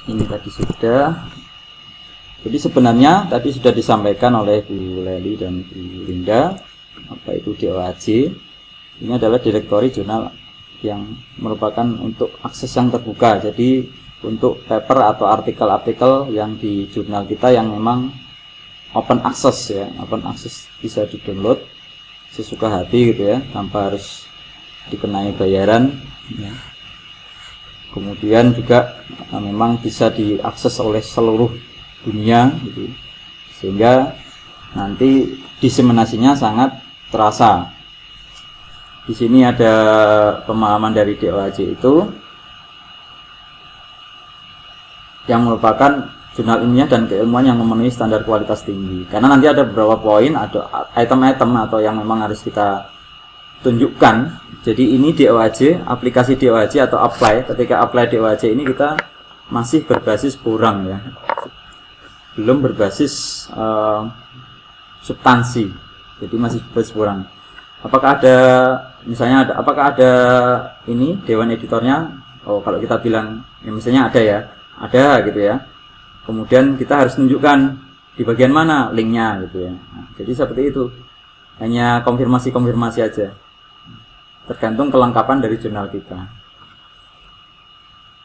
Ini tadi sudah. Jadi sebenarnya tadi sudah disampaikan oleh Bu Leli dan Bu Linda apa itu DOAJ. Ini adalah direktori jurnal yang merupakan untuk akses yang terbuka. Jadi untuk paper atau artikel-artikel yang di jurnal kita yang memang open access ya, open access bisa di-download sesuka hati gitu ya, tanpa harus dikenai bayaran ya. Kemudian juga memang bisa diakses oleh seluruh dunia gitu. Sehingga nanti diseminasinya sangat terasa. Di sini ada pemahaman dari DOAJ itu yang merupakan jurnal ilmiah dan keilmuan yang memenuhi standar kualitas tinggi. Karena nanti ada beberapa poin, ada item-item atau yang memang harus kita tunjukkan. Jadi ini DOAJ, aplikasi DOAJ atau apply. Ketika apply DOAJ ini kita masih berbasis borang ya, belum berbasis substansi. Jadi masih berbasis borang. Apakah ada misalnya apakah ada ini dewan editornya? Oh, kalau kita bilang ya misalnya ada ya, ada gitu ya. Kemudian kita harus tunjukkan di bagian mana linknya gitu ya. Nah, jadi seperti itu, hanya konfirmasi aja. Tergantung kelengkapan dari jurnal kita.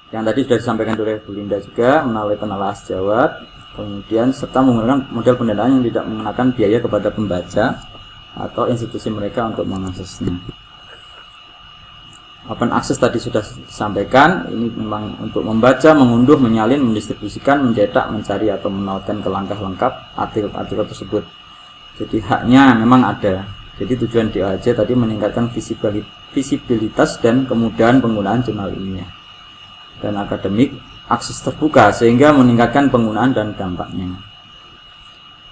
Yang tadi sudah disampaikan oleh Bu Linda juga melalui penelaah sejawat, kemudian serta menggunakan model pendanaan yang tidak mengenakan biaya kepada pembaca atau institusi mereka untuk mengaksesnya. Open access tadi sudah disampaikan, ini memang untuk membaca, mengunduh, menyalin, mendistribusikan, mencetak, mencari atau menautkan ke langkah lengkap artikel-artikel tersebut. Jadi haknya memang ada. Jadi tujuan DOAJ tadi meningkatkan visibilitas dan kemudahan penggunaan jurnal ilmiah dan akademik, akses terbuka sehingga meningkatkan penggunaan dan dampaknya.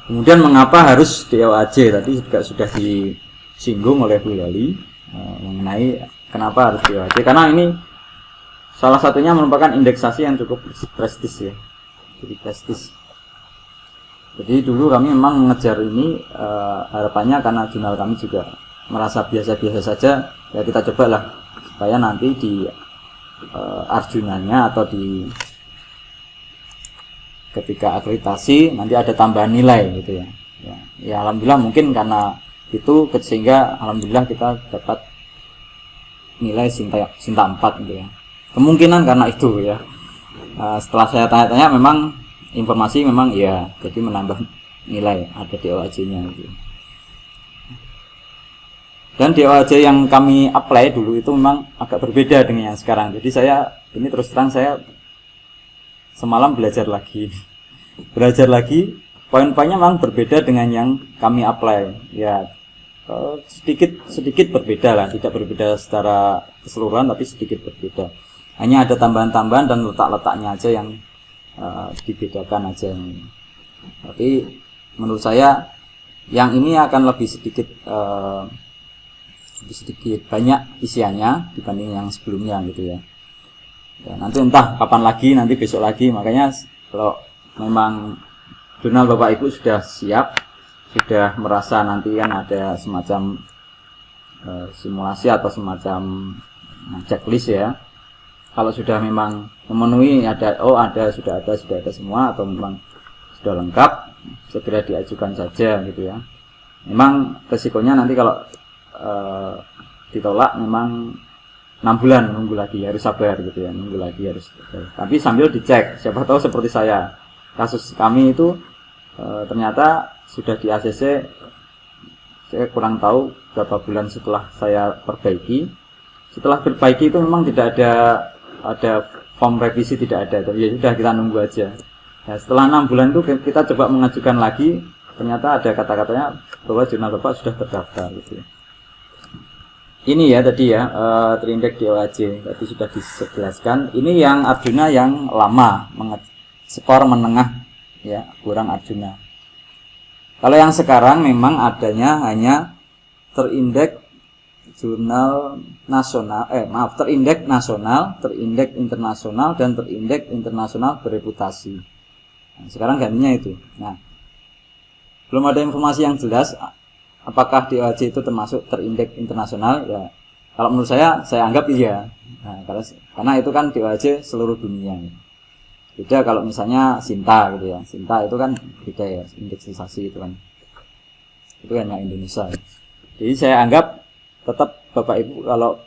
Kemudian mengapa harus DOAJ? Tadi juga sudah disinggung oleh Bu Leli mengenai kenapa harus DOAJ. Karena ini salah satunya merupakan indeksasi yang cukup prestis ya. Jadi prestis. Jadi dulu kami memang mengejar ini harapannya karena jurnal kami juga merasa biasa-biasa saja, ya kita cobalah supaya nanti di Arjunanya atau di ketika akreditasi nanti ada tambahan nilai gitu ya. Ya alhamdulillah mungkin karena itu sehingga alhamdulillah kita dapat nilai Sinta 4 gitu ya. Kemungkinan karena itu ya. Setelah saya tanya-tanya memang informasi memang ya, jadi menambah nilai, ada DOAJ-nya gitu. Dan DOAJ yang kami apply dulu itu memang agak berbeda dengan yang sekarang. Jadi saya ini terus terang saya semalam belajar lagi, poin-poinnya memang berbeda dengan yang kami apply. Ya sedikit berbeda lah, tidak berbeda secara keseluruhan tapi sedikit berbeda. Hanya ada tambahan-tambahan dan letak-letaknya aja yang dibedakan aja. Tapi menurut saya yang ini akan lebih sedikit banyak isiannya dibanding yang sebelumnya gitu ya. Ya nanti entah kapan lagi, nanti besok lagi. Makanya kalau memang jurnal Bapak Ibu sudah siap, sudah merasa nanti kan ada semacam simulasi atau semacam checklist ya. Kalau sudah memang memenuhi sudah ada semua atau memang sudah lengkap, segera diajukan saja gitu ya. Memang resikonya nanti kalau ditolak memang 6 bulan nunggu lagi, harus sabar gitu ya, nunggu lagi harus sabar. Tapi sambil dicek, siapa tahu seperti saya, kasus kami itu ternyata sudah di ACC, saya kurang tahu berapa bulan setelah saya perbaiki. Setelah perbaiki itu memang tidak ada form revisi, tidak ada, tapi ya sudah kita nunggu aja. Nah, setelah 6 bulan itu kita coba mengajukan lagi, ternyata ada kata-katanya bahwa jurnal Bapak sudah terdaftar gitu. Ini ya tadi ya terindeks DOAJ tadi sudah dijelaskan. Ini yang Arjuna yang lama, skor menengah ya, kurang Arjuna. Kalau yang sekarang memang adanya hanya terindeks jurnal nasional, terindeks nasional, terindeks internasional, dan terindeks internasional bereputasi. Nah, sekarang gantinya itu. Nah, belum ada informasi yang jelas apakah DOAJ itu termasuk terindeks internasional ya. Kalau menurut saya anggap iya. Nah, karena itu kan DOAJ seluruh dunia. Beda kalau misalnya Sinta gitu ya. Sinta itu kan beda ya, indeksisasi itu kan. Itu hanya Indonesia. Jadi saya anggap tetap Bapak Ibu kalau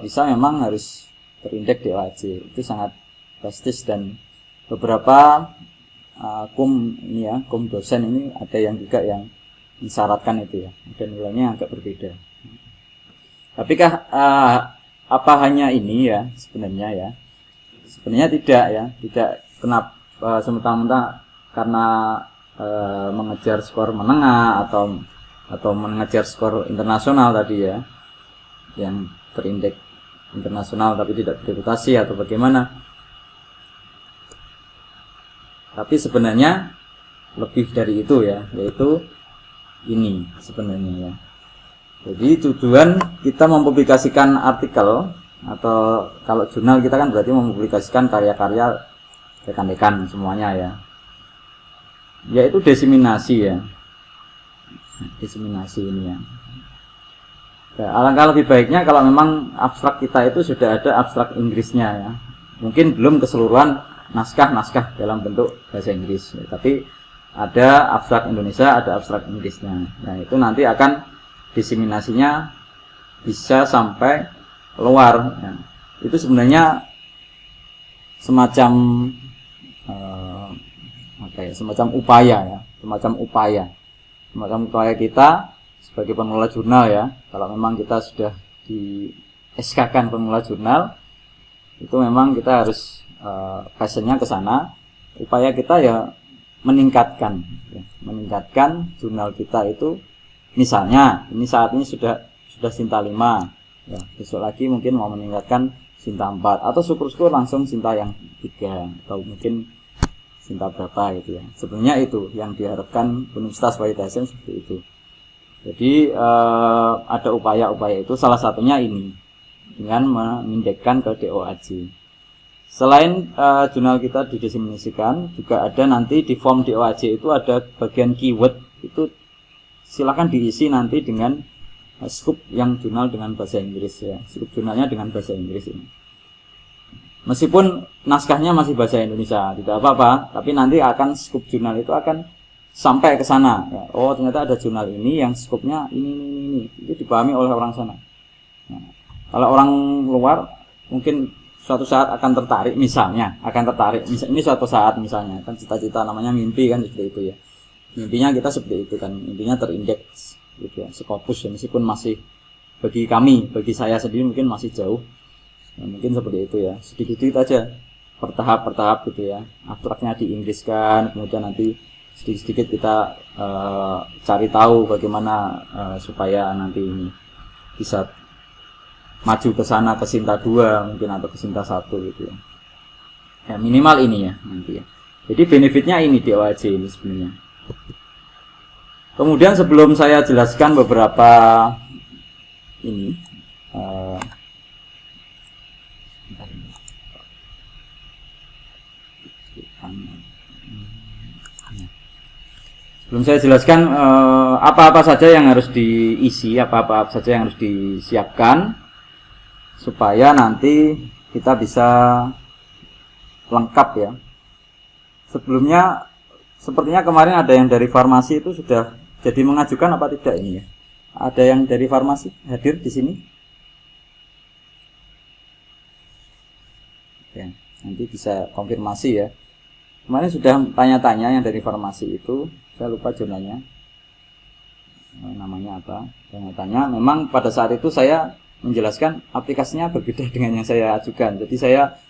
bisa memang harus terindeks DOAJ. Itu sangat prestis dan beberapa kum dosen ini ada yang juga yang mensyaratkan itu ya. Dan nilainya agak berbeda. Tapi apa hanya ini ya sebenarnya ya? Sebenarnya tidak ya, tidak kenapa sementara karena mengejar skor menengah atau mengejar skor internasional tadi ya, yang terindeks internasional tapi tidak berreputasi atau bagaimana. Tapi sebenarnya lebih dari itu ya, yaitu ini sebenarnya ya. Jadi tujuan kita mempublikasikan artikel atau kalau jurnal kita kan berarti mempublikasikan karya-karya rekan-rekan semuanya ya. Yaitu diseminasi ya. Diseminasi ini ya. Alangkah lebih baiknya kalau memang abstrak kita itu sudah ada abstrak Inggrisnya ya. Mungkin belum keseluruhan naskah-naskah dalam bentuk bahasa Inggris ya. Tapi ada abstrak Indonesia, ada abstrak Inggrisnya. Nah, itu nanti akan diseminasinya bisa sampai luar ya. Itu sebenarnya semacam semacam upaya kita sebagai pengelola jurnal ya. Kalau memang kita sudah di SK-kan pengelola jurnal, itu memang kita harus passionnya ke sana. Upaya kita ya meningkatkan jurnal kita itu. Misalnya, ini saat ini sudah Sinta 5 ya, besok lagi mungkin mau meningkatkan Sinta 4 atau syukur-syukur langsung Sinta yang 3 atau mungkin Sinta berapa gitu ya. Sebenarnya itu yang diharapkan Universitas Wahid Hasyim seperti itu. Jadi ada upaya-upaya itu, salah satunya ini dengan memindahkan ke DOAJ. Selain jurnal kita didiseminasikan, juga ada nanti di form DOAJ itu ada bagian keyword, itu silakan diisi nanti dengan scoop yang jurnal dengan bahasa Inggris ya. Scoop jurnalnya dengan bahasa Inggris ini. Meskipun naskahnya masih bahasa Indonesia, tidak apa-apa, tapi nanti akan scoop jurnal itu akan sampai ke sana ya. Oh, ternyata ada jurnal ini yang scoopnya ini. Itu dipahami oleh orang sana. Nah, kalau orang luar mungkin suatu saat akan tertarik misalnya, ini suatu saat misalnya, kan cita-cita namanya mimpi kan seperti itu ya. Intinya kita seperti itu kan, intinya terindeks gitu ya, Scopus ya, meskipun masih bagi saya sendiri mungkin masih jauh ya, mungkin seperti itu ya, sedikit-sedikit aja bertahap gitu ya, abstraknya diinggriskan, kemudian nanti sedikit-sedikit kita cari tahu bagaimana supaya nanti ini bisa maju ke sana, ke Sinta 2 mungkin atau ke Sinta 1 gitu ya. Ya minimal ini ya nanti ya. Jadi benefitnya ini DOAJ ini sebenarnya. Kemudian sebelum saya jelaskan beberapa ini sebelum saya jelaskan apa-apa saja yang harus diisi, apa-apa saja yang harus disiapkan supaya nanti kita bisa lengkap ya. Sebelumnya sepertinya kemarin ada yang dari farmasi itu sudah jadi mengajukan apa tidak ini ya? Ada yang dari farmasi hadir di sini? Ya, nanti bisa konfirmasi ya. Kemarin sudah tanya-tanya yang dari farmasi itu, saya lupa jurnalnya, namanya apa? Tanya-tanya. Memang pada saat itu saya menjelaskan aplikasinya berbeda dengan yang saya ajukan. Jadi saya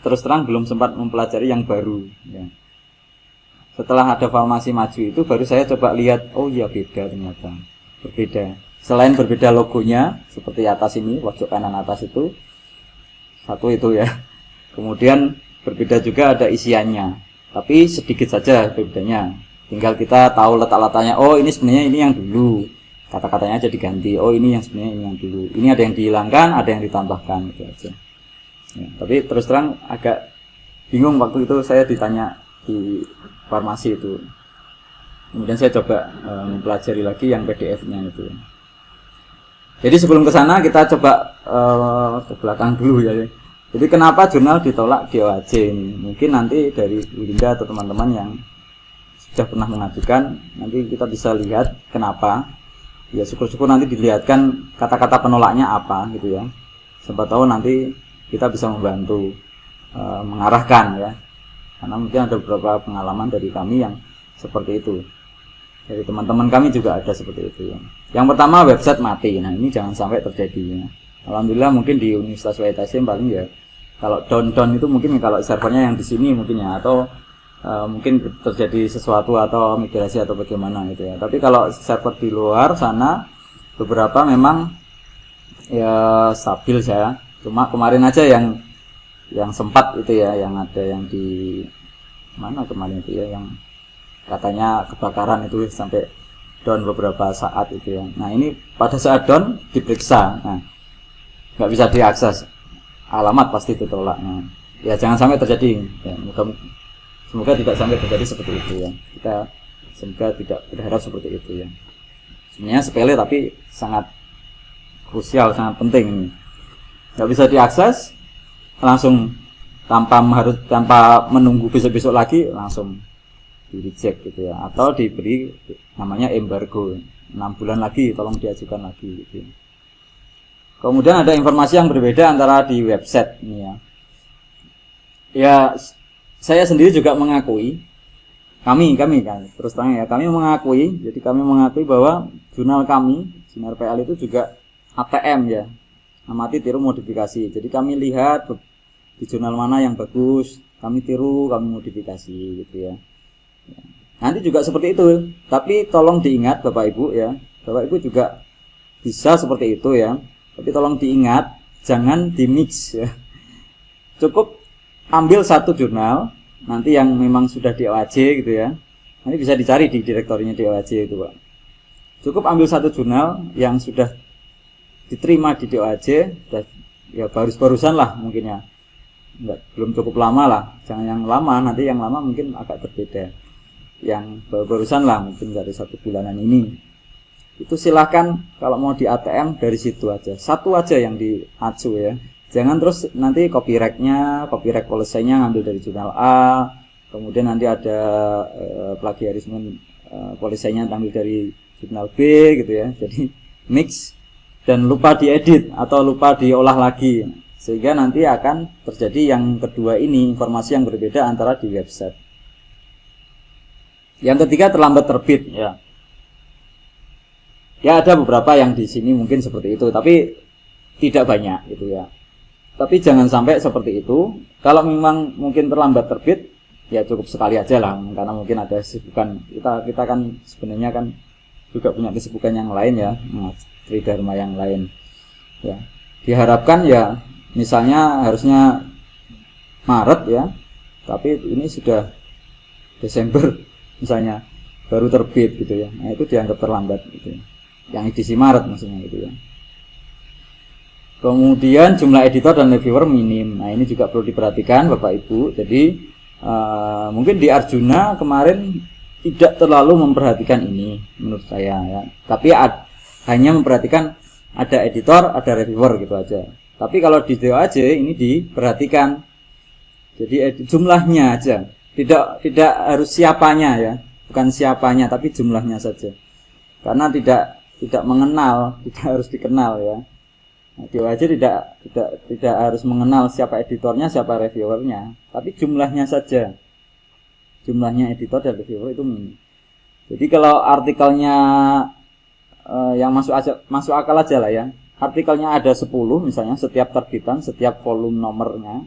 terus terang belum sempat mempelajari yang baru. Ya. Setelah ada farmasi maju itu baru saya coba lihat, oh iya beda ternyata, berbeda. Selain berbeda logonya seperti atas ini, pojok kanan atas itu satu itu ya. Kemudian berbeda juga ada isiannya, tapi sedikit saja bedanya. Tinggal kita tahu letak-letaknya. Oh ini sebenarnya ini yang dulu, kata-katanya aja diganti. Oh ini yang sebenarnya ini yang dulu. Ini ada yang dihilangkan, ada yang ditambahkan gitu aja. Ya, tapi terus terang agak bingung waktu itu saya ditanya di farmasi itu. Kemudian saya coba mempelajari lagi yang PDF-nya itu. Jadi sebelum ke sana kita coba ke belakang dulu ya. Jadi kenapa jurnal ditolak di OAJ ini? Mungkin nanti dari Bu Linda atau teman-teman yang sudah pernah mengajukan, nanti kita bisa lihat kenapa. Ya syukur-syukur nanti dilihatkan kata-kata penolaknya apa gitu ya. Siapa tahu nanti kita bisa membantu mengarahkan ya. Karena mungkin ada beberapa pengalaman dari kami yang seperti itu. Dari teman-teman kami juga ada seperti itu ya. Yang pertama, website mati. Nah, ini jangan sampai terjadi ya. Alhamdulillah mungkin di Universitas WITSM paling ya kalau down itu mungkin kalau servernya yang di sini mungkin ya, atau mungkin terjadi sesuatu atau migrasi atau bagaimana gitu ya. Tapi kalau server di luar sana beberapa memang ya stabil saya. Cuma kemarin aja yang sempat itu ya, yang ada yang di mana kemarin itu ya, yang katanya kebakaran itu sampai down beberapa saat itu ya. Nah ini pada saat down diperiksa, nah nggak bisa diakses, alamat pasti ditolak. Nah, ya jangan sampai terjadi ya, semoga tidak sampai terjadi seperti itu ya. Kita semoga tidak berharap seperti itu ya. Sebenarnya sepele tapi sangat krusial, sangat penting ini. Nggak bisa diakses langsung tanpa menunggu besok-besok lagi langsung di reject gitu ya, atau diberi namanya embargo 6 bulan lagi tolong diajukan lagi gitu. Kemudian ada informasi yang berbeda antara di website ini ya. Ya saya sendiri juga mengakui, kami kan terus terang ya, kami mengakui bahwa jurnal kami, jurnal PL itu juga ATM ya, amati tiru modifikasi. Jadi kami lihat di jurnal mana yang bagus, kami tiru, kami modifikasi gitu ya. Nanti juga seperti itu, tapi tolong diingat Bapak Ibu ya, Bapak Ibu juga bisa seperti itu ya, tapi tolong diingat jangan dimix ya. Cukup ambil satu jurnal nanti yang memang sudah di OAJ gitu ya, nanti bisa dicari di direktorinya di OAJ itu Pak. Cukup ambil satu jurnal yang sudah diterima di DOAJ, ya barusan lah mungkin ya, belum cukup lama lah, jangan yang lama, nanti yang lama mungkin agak berbeda, yang barusan lah mungkin dari 1 bulanan ini. Itu silahkan kalau mau di ATM dari situ aja, satu aja yang diacu ya, jangan terus nanti copyright policy-nya ngambil dari jurnal A, kemudian nanti ada plagiarisme policy-nya ambil dari jurnal B gitu ya, jadi mix dan lupa diedit atau lupa diolah lagi, sehingga nanti akan terjadi yang kedua ini, informasi yang berbeda antara di website. Yang ketiga, terlambat terbit ya. Ya ada beberapa yang di sini mungkin seperti itu, tapi tidak banyak gitu ya. Tapi jangan sampai seperti itu. Kalau memang mungkin terlambat terbit, ya cukup sekali aja lah, karena mungkin ada kesibukan. Kita kan sebenarnya kan juga punya kesibukan yang lain ya, tridharma yang lain ya. Diharapkan ya misalnya harusnya Maret ya, tapi ini sudah Desember misalnya baru terbit gitu ya. Nah itu dianggap terlambat gitu ya. Yang edisi Maret maksudnya gitu ya. Kemudian jumlah editor dan reviewer minim. Nah ini juga perlu diperhatikan Bapak Ibu. Jadi mungkin di Arjuna kemarin tidak terlalu memperhatikan ini menurut saya ya. Tapi hanya memperhatikan ada editor, ada reviewer gitu aja. Tapi kalau di DOAJ ini diperhatikan. Jadi jumlahnya aja. Tidak harus siapanya ya. Bukan siapanya tapi jumlahnya saja. Karena tidak mengenal, tidak harus dikenal ya. Nah, DOAJ tidak harus mengenal siapa editornya, siapa reviewernya, tapi jumlahnya saja. Jumlahnya editor dan reviewer itu minim. Jadi kalau artikelnya yang masuk akal aja lah ya. Artikelnya ada 10 misalnya, setiap terbitan, setiap volume nomornya,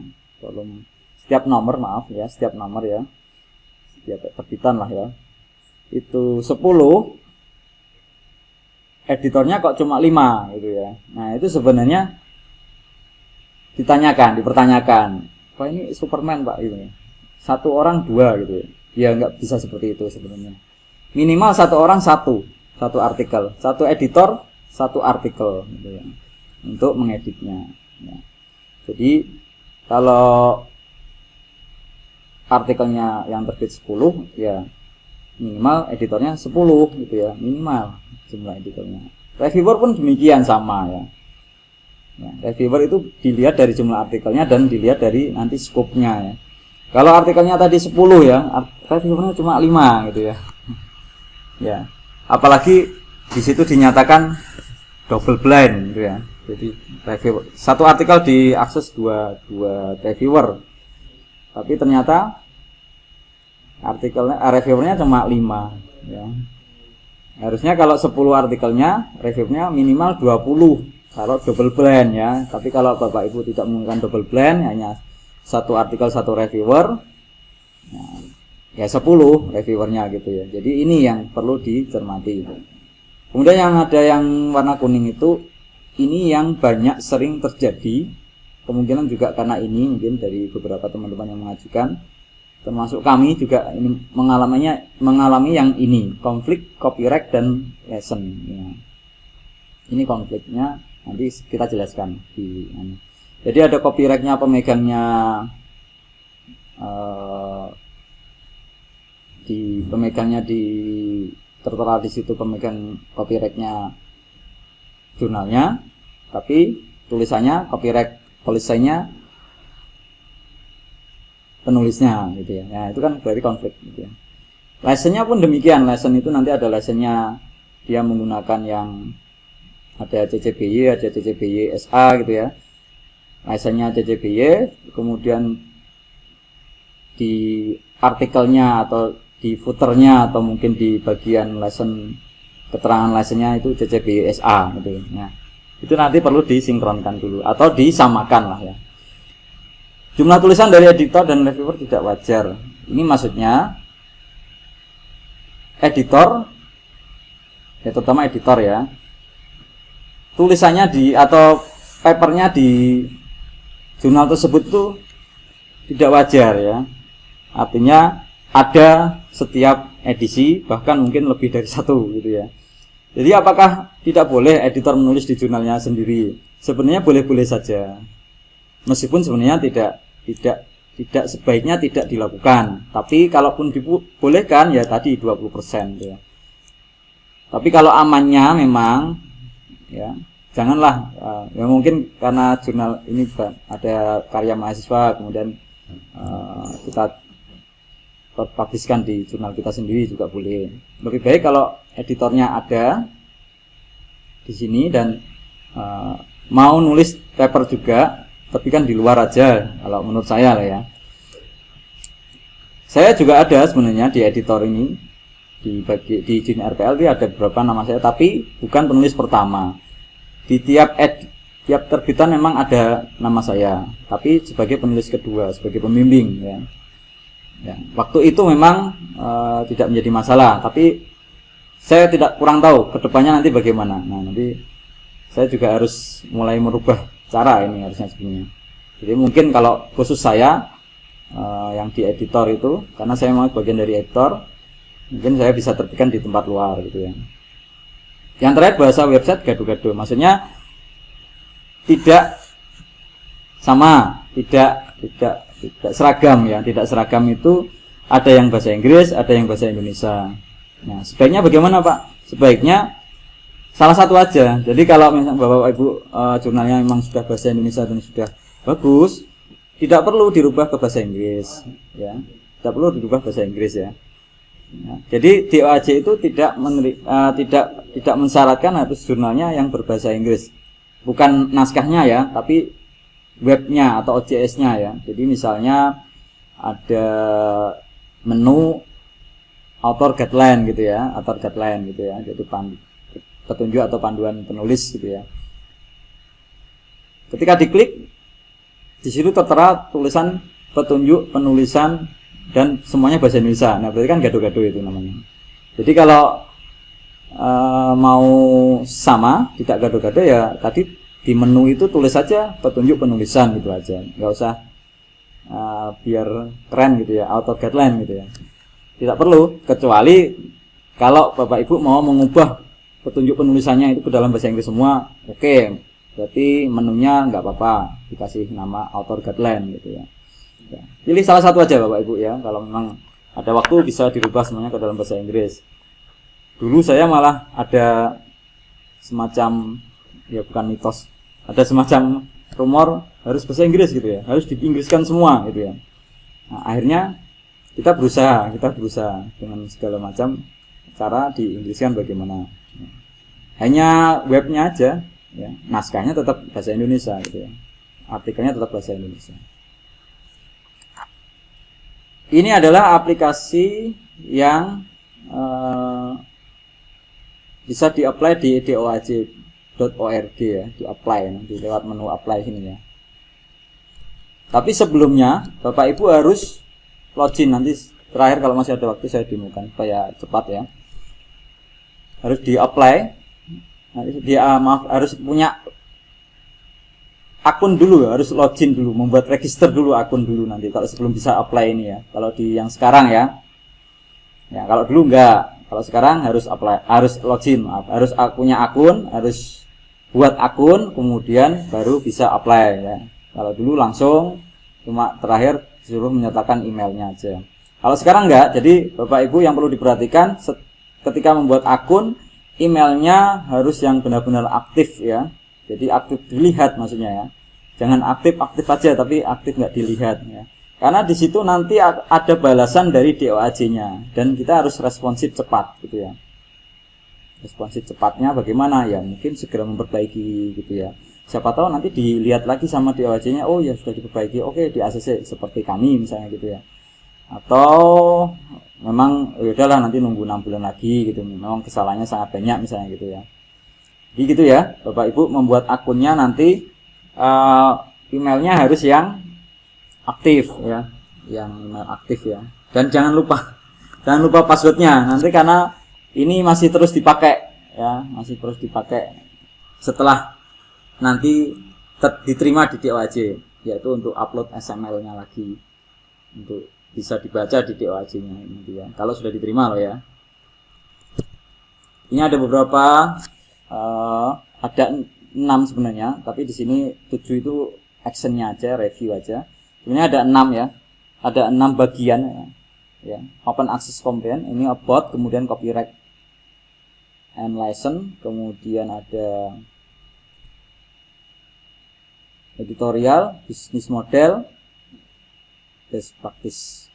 setiap nomor ya, setiap terbitan lah ya. Itu 10, editornya kok cuma 5 gitu ya. Nah, itu sebenarnya dipertanyakan. Wah, ini Superman, Pak gitu ya. 1 orang 2 gitu ya. Ya nggak bisa seperti itu sebenarnya. Minimal 1 orang 1 artikel, 1 editor 1 artikel gitu ya, untuk mengeditnya ya. Jadi kalau artikelnya yang terbit 10 ya minimal editornya 10 gitu ya, minimal jumlah editornya. Reviewer pun demikian sama ya. Reviewer itu dilihat dari jumlah artikelnya dan dilihat dari nanti skopnya ya. Kalau artikelnya tadi 10 ya, reviewernya cuma 5 gitu ya. Ya. Apalagi di situ dinyatakan double blind gitu ya. Jadi reviewer satu artikel diakses dua reviewer. Tapi ternyata reviewernya cuma 5 ya. Harusnya kalau 10 artikelnya reviewernya minimal 20 kalau double blind ya. Tapi kalau Bapak Ibu tidak menggunakan double blind, hanya satu artikel satu reviewer, ya 10 reviewernya gitu ya. Jadi ini yang perlu dicermati. Kemudian yang ada yang warna kuning itu, ini yang banyak sering terjadi. Kemungkinan juga karena ini mungkin dari beberapa teman-teman yang mengajukan, termasuk kami juga ini mengalami yang ini, konflik copyright dan lesson ya. Ini konfliknya nanti kita jelaskan di jadi ada copyrightnya pemegangnya tertera di situ pemegang copyrightnya jurnalnya, tapi tulisannya copyright polisinya penulisnya gitu ya. Nah, itu kan berarti konflik gitu ya. License-nya pun demikian. License itu nanti ada license-nya dia menggunakan yang ada CC BY, ada CC BY SA gitu ya. License-nya CC BY, kemudian di artikelnya atau di footernya atau mungkin di bagian license keterangan license-nya itu CC BY SA gitu ya. Itu nanti perlu disinkronkan dulu atau disamakan lah ya. Jumlah tulisan dari editor dan reviewer tidak wajar. Ini maksudnya editor ya, terutama editor ya, tulisannya atau papernya di jurnal tersebut tuh tidak wajar ya. Artinya ada setiap edisi, bahkan mungkin lebih dari satu gitu ya. Jadi apakah tidak boleh editor menulis di jurnalnya sendiri? Sebenarnya boleh-boleh saja. Meskipun sebenarnya tidak sebaiknya tidak dilakukan. Tapi kalaupun dibolehkan ya tadi 20% ya. Tapi kalau amannya memang ya janganlah ya mungkin karena jurnal ini ada karya mahasiswa kemudian kita publiskan di jurnal kita sendiri juga boleh. Lebih baik kalau editornya ada di sini dan mau nulis paper juga, tapi kan di luar aja kalau menurut saya lah ya. Saya juga ada sebenarnya di editor ini di Jin RPL itu ada beberapa nama saya, tapi bukan penulis pertama. Di tiap terbitan memang ada nama saya, tapi sebagai penulis kedua, sebagai pembimbing ya. Ya, waktu itu memang tidak menjadi masalah, tapi saya kurang tahu kedepannya nanti bagaimana. Nah, nanti saya juga harus mulai merubah cara ini harusnya sebenarnya. Jadi mungkin kalau khusus saya yang di editor itu, karena saya mau bagian dari editor, mungkin saya bisa terbitkan di tempat luar gitu ya. Yang terakhir bahasa website gaduh-gaduh, maksudnya tidak sama, tidak seragam ya, tidak seragam itu ada yang bahasa Inggris, ada yang bahasa Indonesia. Nah, sebaiknya bagaimana Pak? Sebaiknya salah satu aja. Jadi kalau misalnya Bapak Ibu jurnalnya memang sudah bahasa Indonesia dan sudah bagus, tidak perlu dirubah ke bahasa Inggris ya. Tidak perlu dirubah bahasa Inggris ya. Nah, jadi DOAJ itu tidak mensyaratkan harus jurnalnya yang berbahasa Inggris. Bukan naskahnya ya, tapi webnya atau OJS-nya ya. Jadi misalnya ada menu author guideline gitu ya, author guideline gitu ya. Jadi petunjuk atau panduan penulis gitu ya. Ketika diklik di situ tertera tulisan petunjuk penulisan dan semuanya bahasa Indonesia. Nah, berarti kan gaduh-gaduh itu namanya. Jadi kalau mau sama, tidak gaduh-gaduh ya tadi di menu itu tulis saja petunjuk penulisan gitu aja. Nggak usah biar keren gitu ya, author guideline gitu ya. Tidak perlu, kecuali kalau Bapak Ibu mau mengubah petunjuk penulisannya itu ke dalam bahasa Inggris semua, oke. Berarti menunya nggak apa-apa, dikasih nama author guideline gitu ya. Ya, pilih salah satu aja Bapak Ibu ya. Kalau memang ada waktu bisa dirubah semuanya ke dalam bahasa Inggris. Dulu saya malah ada semacam, ya bukan mitos, ada semacam rumor harus bahasa Inggris gitu ya, harus diinggriskan semua gitu ya. Nah, akhirnya kita berusaha dengan segala macam cara diinggriskan bagaimana. Hanya webnya aja, ya, naskahnya tetap bahasa Indonesia gitu ya, artikelnya tetap bahasa Indonesia. Ini adalah aplikasi yang bisa di-apply di doaj.org ya, di-apply nanti lewat menu apply sini ya. Tapi sebelumnya Bapak Ibu harus login, nanti terakhir kalau masih ada waktu saya demokan supaya cepat ya. Harus di-apply, harus punya akun dulu, harus login dulu, membuat register dulu akun dulu nanti kalau sebelum bisa apply ini ya. Kalau di yang sekarang ya. Ya, kalau dulu enggak. Kalau sekarang harus apply, harus login, harus punya akun, harus buat akun, kemudian baru bisa apply ya. Kalau dulu langsung cuma terakhir disuruh menyertakan emailnya aja. Kalau sekarang enggak, jadi Bapak Ibu yang perlu diperhatikan ketika membuat akun, emailnya harus yang benar-benar aktif ya. Jadi aktif dilihat maksudnya ya. Jangan aktif aja tapi aktif nggak dilihat ya. Karena di situ nanti ada balasan dari DOAJ-nya dan kita harus responsif cepat gitu ya. Responsif cepatnya bagaimana ya? Mungkin segera memperbaiki gitu ya. Siapa tahu nanti dilihat lagi sama DOAJ-nya, oh ya sudah diperbaiki, oke di ACC seperti kami misalnya gitu ya. Atau memang ya udahlah nanti nunggu 6 bulan lagi gitu. Memang kesalahannya sangat banyak misalnya gitu ya. Jadi gitu ya, Bapak Ibu membuat akunnya nanti emailnya harus yang aktif ya, yang email aktif ya. Dan jangan lupa passwordnya nanti, karena ini masih terus dipakai ya, masih terus dipakai setelah nanti diterima di DOAJ, yaitu untuk upload XML-nya lagi untuk bisa dibaca di DOAJ-nya nanti ya. Kalau sudah diterima loh ya. Ini ada beberapa ada 6 sebenarnya, tapi di sini 7 itu actionnya aja, review aja. Sebenarnya ada 6 ya, ada 6 bagian ya. Open access campaign, ini about, kemudian copyright and license, kemudian ada editorial, business model, best practice.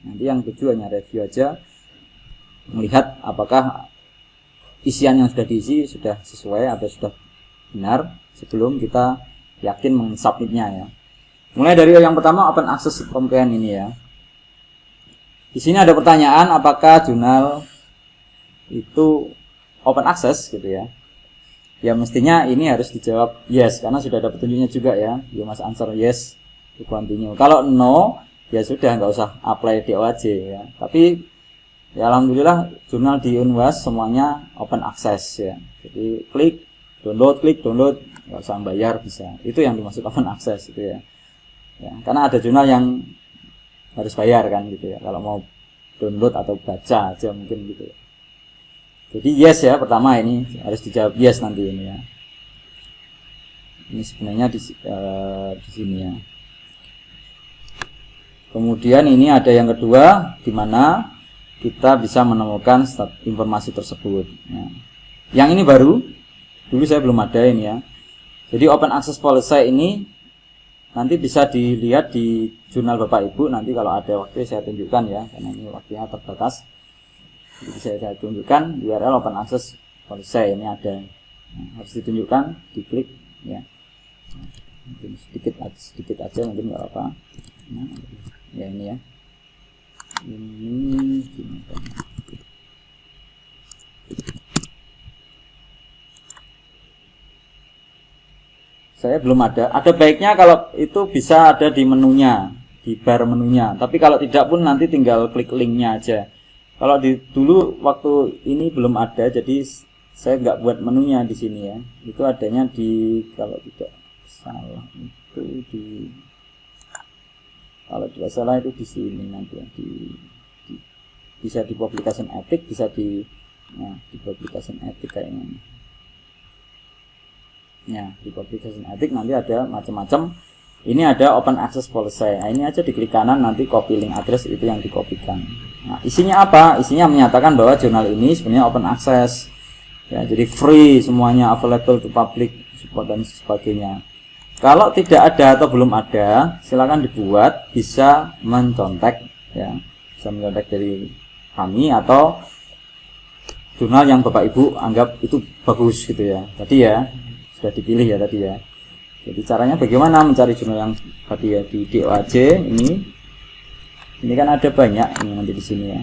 Nanti yang 7 hanya review aja, melihat apakah isian yang sudah diisi sudah sesuai atau sudah benar sebelum kita yakin mensubmitnya ya. Mulai dari yang pertama, open access campaign ini ya. Di sini ada pertanyaan, apakah jurnal itu open access gitu ya. Ya mestinya ini harus dijawab yes, karena sudah ada petunjuknya juga ya. You must answer yes to continue. Kalau no, ya sudah nggak usah apply DOAJ ya. Tapi ya alhamdulillah jurnal di Unwas semuanya open access ya. Jadi klik download, nggak usah bayar bisa. Itu yang dimaksud open access gitu ya. Ya, karena ada jurnal yang harus bayar kan gitu ya. Kalau mau download atau baca aja mungkin gitu ya. Jadi yes ya, pertama ini harus dijawab yes nanti ini ya. Ini sebenarnya di sini ya. Kemudian ini ada yang kedua, di mana kita bisa menemukan informasi tersebut. Ya. Yang ini baru, dulu saya belum ada ini ya. Jadi open access policy ini nanti bisa dilihat di jurnal Bapak Ibu. Nanti kalau ada waktu saya tunjukkan ya, karena ini waktunya terbatas. Jadi saya tunjukkan URL open access policy ini ada. Nah, harus ditunjukkan, diklik ya. Mungkin sedikit aja mungkin nggak apa. Nah, ya ini ya. Ini gimana? Saya belum ada. Ada baiknya kalau itu bisa ada di menunya, di bar menunya. Tapi kalau tidak pun nanti tinggal klik linknya aja. Kalau dulu waktu ini belum ada, jadi saya nggak buat menunya di sini ya. Itu adanya di, kalau tidak salah itu di, kalau tidak salah itu di sini nanti ya, bisa di publication etik, bisa di, nah, di publication etik kayaknya. Ya, di publication etik nanti ada macam-macam. Ini ada open access policy. Nah, ini aja diklik kanan, nanti copy link address itu yang dikopikan. Nah, isinya apa? Isinya menyatakan bahwa jurnal ini sebenarnya open access. Ya, jadi free semuanya, available to public, support dan sebagainya. Kalau tidak ada atau belum ada, silakan dibuat, bisa mencontek ya, bisa mencontek dari kami atau jurnal yang Bapak Ibu anggap itu bagus gitu ya. Tadi ya sudah dipilih ya tadi ya. Jadi caranya bagaimana mencari jurnal yang tadi ya di DOAJ ini. Ini kan ada banyak ini nanti di sini ya.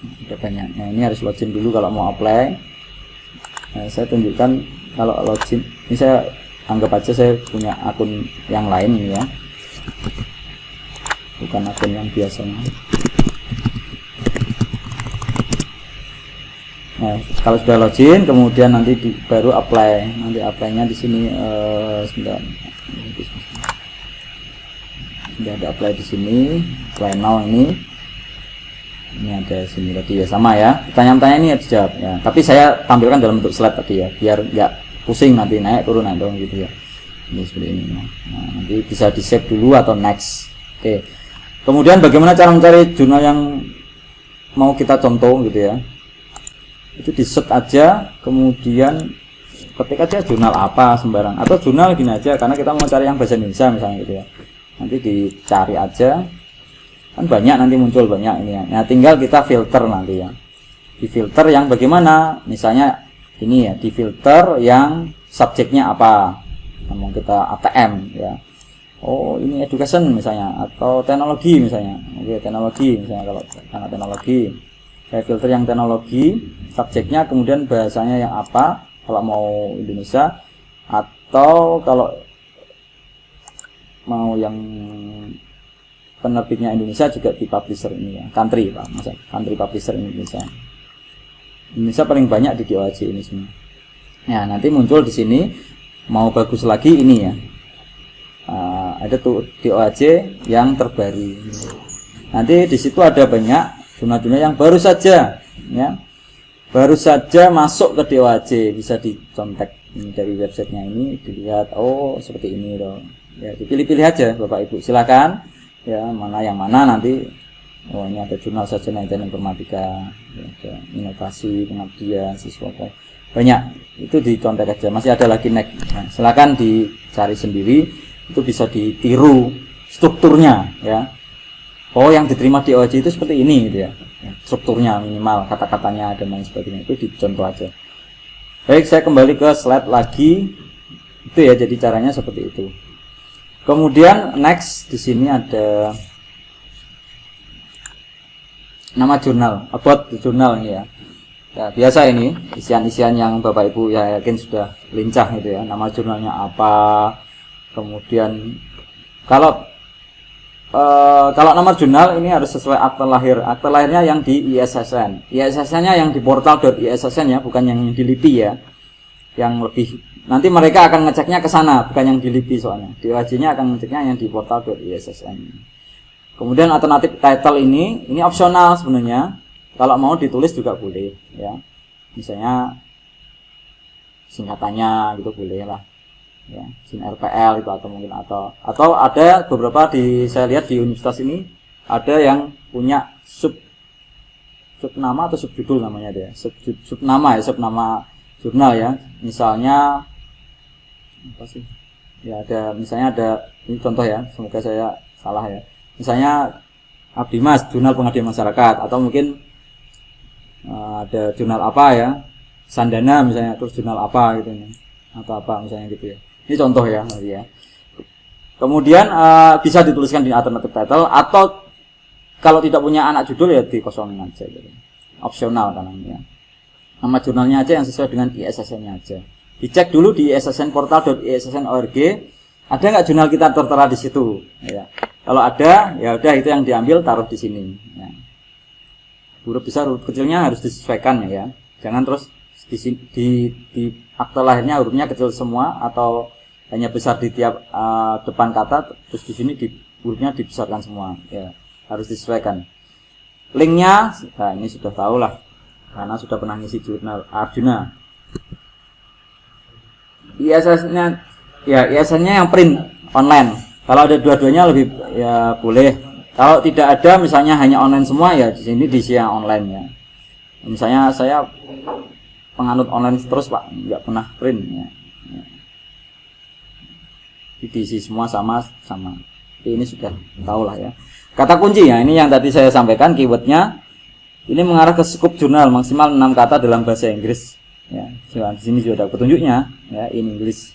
Ada banyak. Nah, ini harus login dulu kalau mau apply. Nah, saya tunjukkan kalau login. Ini saya anggap aja saya punya akun yang lain ini ya. Bukan akun yang biasanya. Nah, kalau sudah login, kemudian nanti baru apply. Nanti apply-nya di sini sebentar. Sudah ada apply di sini, apply now ini ada sini tadi ya, sama ya. Pertanyaan-pertanyaan ini harus dijawab ya. Tapi saya tampilkan dalam bentuk slide tadi ya, biar nggak pusing nanti naik turun gitu ya. Ini seperti ini. Nah, nanti bisa di save dulu atau next. Oke. Kemudian bagaimana cara mencari jurnal yang mau kita contoh gitu ya? Itu di search aja, kemudian ketik aja jurnal apa sembarang atau jurnal gini aja karena kita mau cari yang bahasa Indonesia misalnya gitu ya. Nanti dicari aja, kan banyak nanti muncul banyak ini ya. Nah, tinggal kita filter nanti ya. Di filter yang bagaimana? Misalnya ini ya, di filter yang subjeknya apa? Ngomong kita ATM ya. Oh, ini education misalnya atau teknologi misalnya. Oke, teknologi misalnya kalau karena teknologi. Saya filter yang teknologi, subjeknya kemudian bahasanya yang apa? Kalau mau Indonesia atau kalau mau yang penerbitnya Indonesia juga di publisher ini ya, country Pak, masa country publisher Indonesia. Indonesia paling banyak di DOAJ ini semua. Ya, nanti muncul di sini mau bagus lagi ini ya. Ada tuh DOAJ yang terbaru. Nanti di situ ada banyak jurnal-jurnal yang baru saja ya. Baru saja masuk ke DOAJ, bisa dicontek ini dari websitenya ini, dilihat oh seperti ini loh. Ya, dipilih-pilih aja Bapak Ibu, silakan ya, mana yang mana nanti. Oh, ini ada jurnal sarjana ilmu informatika, ya, ada inovasi pengabdian siswa, banyak itu dicontek aja. Masih ada lagi next, nah, silakan dicari sendiri, itu bisa ditiru strukturnya ya. Oh, yang diterima di DOAJ itu seperti ini gitu ya, strukturnya minimal, kata-katanya dan lain sebagainya, itu dicontoh aja. Baik, saya kembali ke slide lagi itu ya, jadi caranya seperti itu. Kemudian next di sini ada nama jurnal, about the jurnal ini ya. Ya, biasa ini isian-isian yang Bapak Ibu ya yakin sudah lincah gitu ya. Nama jurnalnya apa? Kemudian kalau nama jurnal ini harus sesuai akte lahir. Akte lahirnya yang di ISSN. ISSN-nya yang di portal.issn ya, bukan yang di LIPI ya. Yang lebih nanti mereka akan ngeceknya ke sana, bukan yang di LIPI soalnya. DOAJ-nya akan ngeceknya yang di portal.issn. Kemudian alternatif title ini opsional sebenarnya. Kalau mau ditulis juga boleh ya. Misalnya singkatannya gitu boleh lah. Ya, sin RPL itu atau mungkin atau ada beberapa saya lihat di universitas ini ada yang punya sub nama atau subjudul namanya deh. Subnama jurnal ya. Misalnya apa sih? Ya ada misalnya ada ini contoh ya, semoga saya salah ya. Misalnya Abdimas jurnal pengabdian masyarakat atau mungkin ada jurnal apa ya, Sandana misalnya, terus jurnal apa gitu atau apa misalnya gitu ya. Ini contoh ya. Kemudian bisa dituliskan di alternative title atau kalau tidak punya anak judul ya dikosongin aja gitu. Opsional kan ya. Nama jurnalnya aja yang sesuai dengan ISSN-nya aja. Dicek dulu di issnportal.issn.org ada nggak jurnal kita tertera di situ ya. Kalau ada ya udah itu yang diambil taruh di sini ya. Huruf besar huruf kecilnya harus disesuaikan ya. Jangan terus di akte lahirnya hurufnya kecil semua atau hanya besar di tiap depan kata, terus di sini hurufnya dibesarkan semua ya, harus disesuaikan. Linknya nah ini sudah tahu lah karena sudah pernah ngisi jurnal Arjuna. ISSN-nya ya, ISSN-nya yang print online. Kalau ada dua-duanya lebih ya boleh. Kalau tidak ada misalnya hanya online semua ya di sini diisi yang online ya. Misalnya saya penganut online terus Pak, nggak pernah print ya. Diisi semua sama. Ini sudah tahu lah ya. Kata kunci ya, ini yang tadi saya sampaikan keywordnya. Ini mengarah ke skup jurnal maksimal 6 kata dalam bahasa Inggris. Ya, di sini juga ada petunjuknya ya, in English.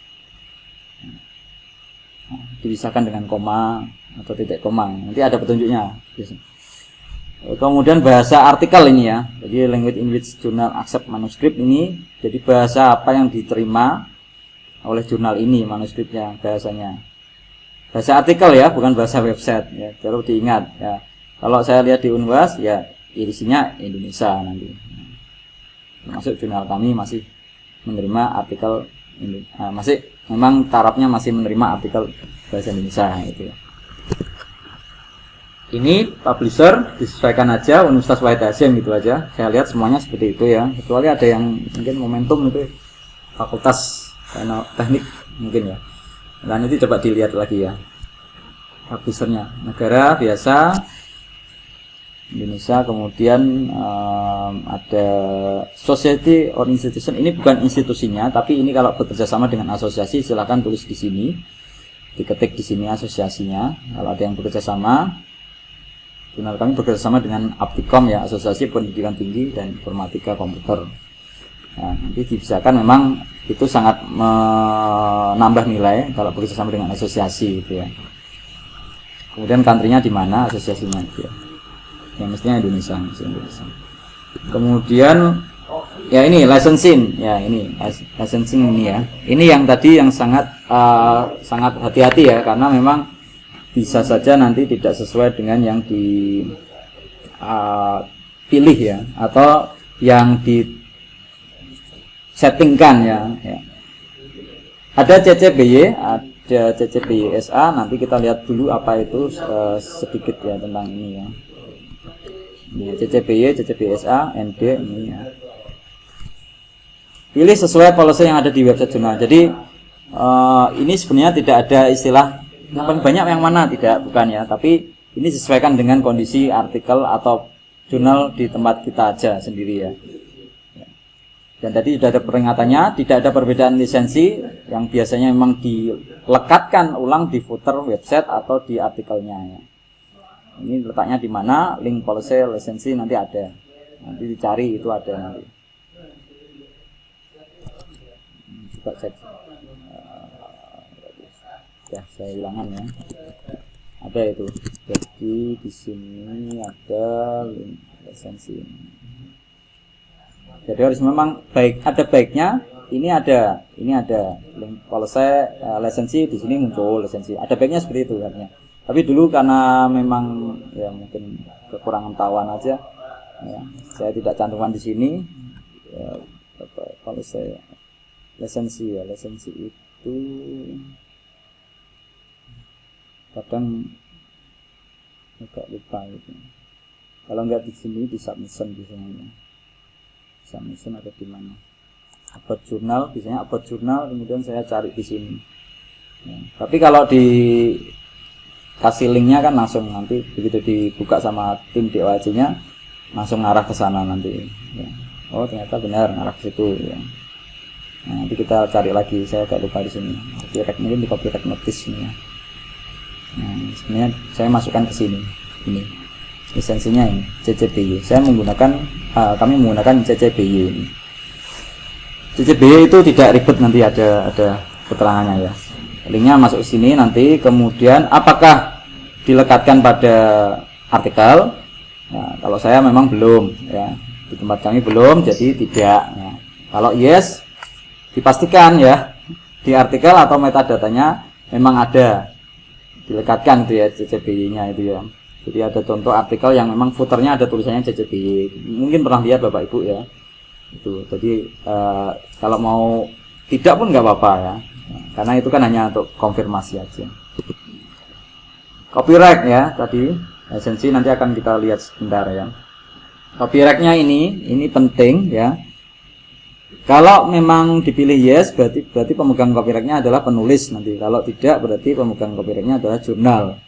Dipisahkan dengan koma atau titik koma. Nanti ada petunjuknya. Kemudian bahasa artikel ini ya. Jadi language in which journal accept manuscript ini. Jadi bahasa apa yang diterima oleh jurnal ini manuskripnya bahasanya. Bahasa artikel ya, bukan bahasa website ya. Perlu diingat ya. Kalau saya lihat di Unwas ya isinya Indonesia nanti. Termasuk jurnal kami masih menerima artikel masih memang tarafnya masih menerima artikel bahasa Indonesia itu ya. Ini publisher disesuaikan aja Universitas Wahid Hasyim gitu aja. Saya lihat semuanya seperti itu ya. Kecuali ada yang mungkin momentum itu fakultas teknik mungkin ya. Dan itu coba dilihat lagi ya. Publishernya negara biasa Indonesia, kemudian ada society or institution. Ini bukan institusinya, tapi ini kalau bekerja sama dengan asosiasi silakan tulis di sini, diketik di sini asosiasinya. Kalau ada yang bekerja sama, jurnal kami bekerja sama dengan Aptikom ya, Asosiasi Pendidikan Tinggi dan Informatika Komputer. Nah, nanti dibisakan memang itu sangat menambah nilai kalau bekerja sama dengan asosiasi gitu ya. Kemudian country-nya di mana asosiasinya gitu ya. Yang mestinya Indonesia. Kemudian ya ini licensing ya, ini licensing ini ya. Ini yang tadi yang sangat sangat hati-hati ya, karena memang bisa saja nanti tidak sesuai dengan yang dipilih ya, atau yang disettingkan ya. Ada CCBY, ada CCBY SA. Nanti kita lihat dulu apa itu sedikit ya tentang ini ya. Ini CCBY, CCBY SA, ND ini ya. Pilih sesuai policy yang ada di website jurnal. Jadi ini sebenarnya tidak ada istilah yang paling banyak yang mana, tidak, bukan ya. Tapi ini disesuaikan dengan kondisi artikel atau jurnal di tempat kita aja sendiri ya. Dan tadi sudah ada peringatannya, tidak ada perbedaan lisensi yang biasanya memang dilekatkan ulang di footer website atau di artikelnya ya. Ini letaknya di mana, link policy lisensi nanti ada. Nanti dicari itu ada nanti. Coba cek. Ya, saya hilangkan ya. Ada itu. Jadi di sini ada link lisensi. Jadi harus memang baik, ada baiknya. Ini ada link policy lisensi, di sini muncul lisensi. Ada baiknya seperti itu artinya. Tapi dulu karena memang ya mungkin kekurangan tahuan aja, ya, saya tidak cantumkan di sini. Ya, policy lisensi ya, lisensi itu kadang agak lupa gitu. Kalau nggak di sini di submission biasanya. Submission ada di mana? About jurnal, biasanya about jurnal, kemudian saya cari di sini. Ya. Tapi kalau kasih linknya kan langsung nanti begitu dibuka sama tim DOAJ-nya langsung ngarah ke sana nanti. Ya. Oh ternyata benar ngarah ke situ. Ya. Nah, nanti kita cari lagi, saya agak lupa di sini. Copyright mungkin di copyright notice ini ya. Nah, sebenarnya saya masukkan ke sini. Ini lisensinya ini CCBY. Kami menggunakan CCBY ini. CCBY itu tidak ribet, nanti ada keterangannya ya. Linknya masuk sini nanti, kemudian apakah dilekatkan pada artikel? Ya, kalau saya memang belum ya, di tempat kami belum, jadi tidak. Ya. Kalau yes, dipastikan ya di artikel atau metadatanya memang ada dilekatkan itu ya CCBY-nya itu ya. Jadi ada contoh artikel yang memang footernya ada tulisannya CCBY. Mungkin pernah lihat Bapak Ibu ya. Itu. Jadi kalau mau tidak pun nggak apa-apa ya. Karena itu kan hanya untuk konfirmasi aja. Copyright ya tadi, lisensi nanti akan kita lihat sebentar ya. Copyrightnya ini penting ya. Kalau memang dipilih yes, berarti pemegang copyrightnya adalah penulis nanti. Kalau tidak, berarti pemegang copyrightnya adalah jurnal.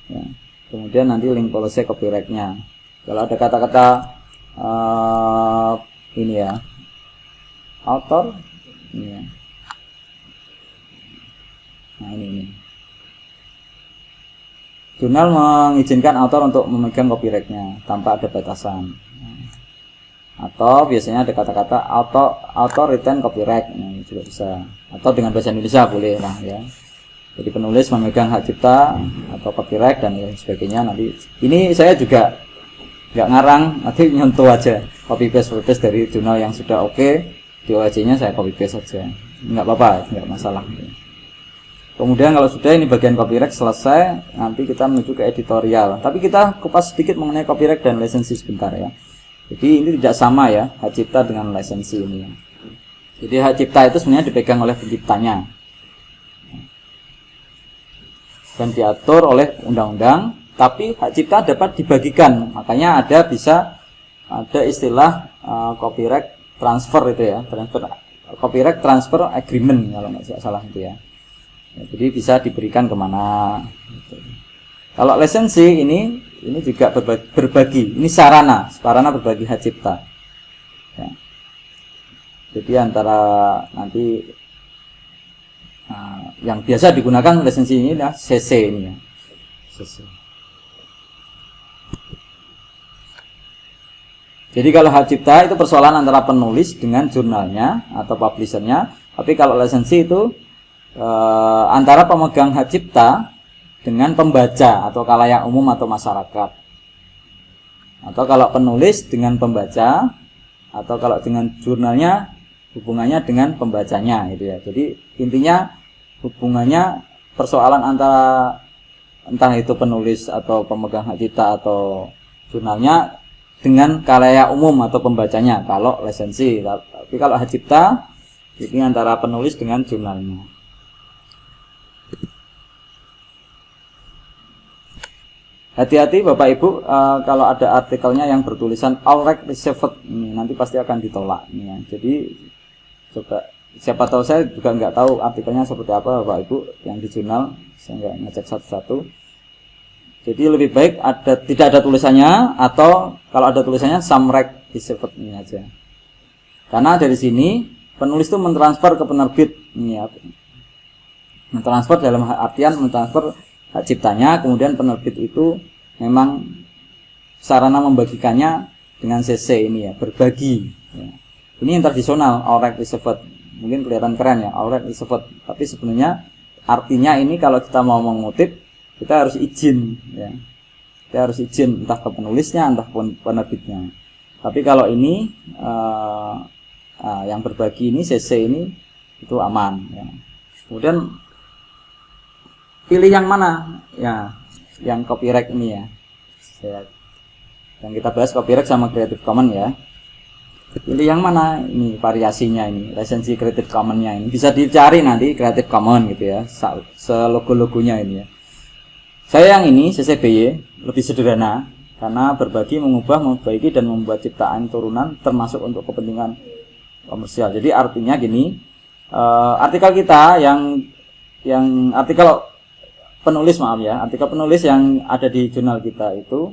Ya. Kemudian nanti link policy copyrightnya. Kalau ada kata-kata ini ya, author ini ya. Nah ini jurnal mengizinkan author untuk memegang copyrightnya tanpa ada batasan. Atau biasanya ada kata-kata author retain copyright, ini juga bisa. Atau dengan bahasa Indonesia boleh lah ya. Jadi penulis memegang hak cipta atau copyright dan lain sebagainya. Nanti ini saya juga nggak ngarang, nanti nyontoh aja, copy paste dari jurnal yang sudah oke, di OAJ-nya saya copy paste saja, nggak apa-apa, nggak masalah. Kemudian kalau sudah ini bagian copyright selesai, nanti kita menuju ke editorial. Tapi kita kupas sedikit mengenai copyright dan lisensi sebentar ya. Jadi ini tidak sama ya, hak cipta dengan lisensi ini. Jadi hak cipta itu sebenarnya dipegang oleh penciptanya dan diatur oleh undang-undang, tapi hak cipta dapat dibagikan. Makanya ada istilah copyright transfer itu ya, copyright transfer agreement kalau nggak salah itu ya. Jadi bisa diberikan kemana. Kalau lisensi ini juga berbagi. Ini sarana berbagi hak cipta. Ya. Jadi antara nanti yang biasa digunakan lisensi ini adalah CC ini ya. CC. Jadi kalau hak cipta itu persoalan antara penulis dengan jurnalnya atau publishernya. Tapi kalau lisensi itu antara pemegang hak cipta dengan pembaca atau khalayak umum atau masyarakat. Atau kalau penulis dengan pembaca, atau kalau dengan jurnalnya hubungannya dengan pembacanya gitu ya. Jadi intinya hubungannya persoalan antara entah itu penulis atau pemegang hak cipta atau jurnalnya dengan khalayak umum atau pembacanya kalau lisensi. Tapi kalau hak cipta ini antara penulis dengan jurnalnya. Hati-hati Bapak Ibu kalau ada artikelnya yang bertulisan all right reserved, ini nanti pasti akan ditolak ini ya. Jadi coba, siapa tahu, saya juga nggak tahu artikelnya seperti apa Bapak Ibu yang di jurnal, saya nggak ngecek satu-satu. Jadi lebih baik tidak ada tulisannya, atau kalau ada tulisannya some right reserved ini aja. Karena dari sini penulis itu mentransfer ke penerbit ini ya. Mentransfer dalam artian mentransfer hak ciptanya, kemudian penerbit itu memang sarana membagikannya dengan CC ini ya, berbagi ya. Ini yang tradisional, all right reserved, mungkin kelihatan keren ya, all right reserved, tapi sebenarnya artinya ini kalau kita mau mengutip kita harus izin ya, kita harus izin entah ke penulisnya entah pun penerbitnya. Tapi kalau ini yang berbagi ini CC ini itu aman ya. Kemudian pilih yang mana ya, yang copyright ini ya. Yang kita bahas copyright sama Creative Commons ya. Pilih yang mana ini variasinya ini, lisensi Creative Commons-nya ini bisa dicari nanti Creative Commons gitu ya, selogo-logonya ini ya. Saya yang ini CC BY lebih sederhana karena berbagi, mengubah, memperbaiki dan membuat ciptaan turunan termasuk untuk kepentingan komersial. Jadi artinya gini, artikel kita yang artikel penulis artikel penulis yang ada di jurnal kita itu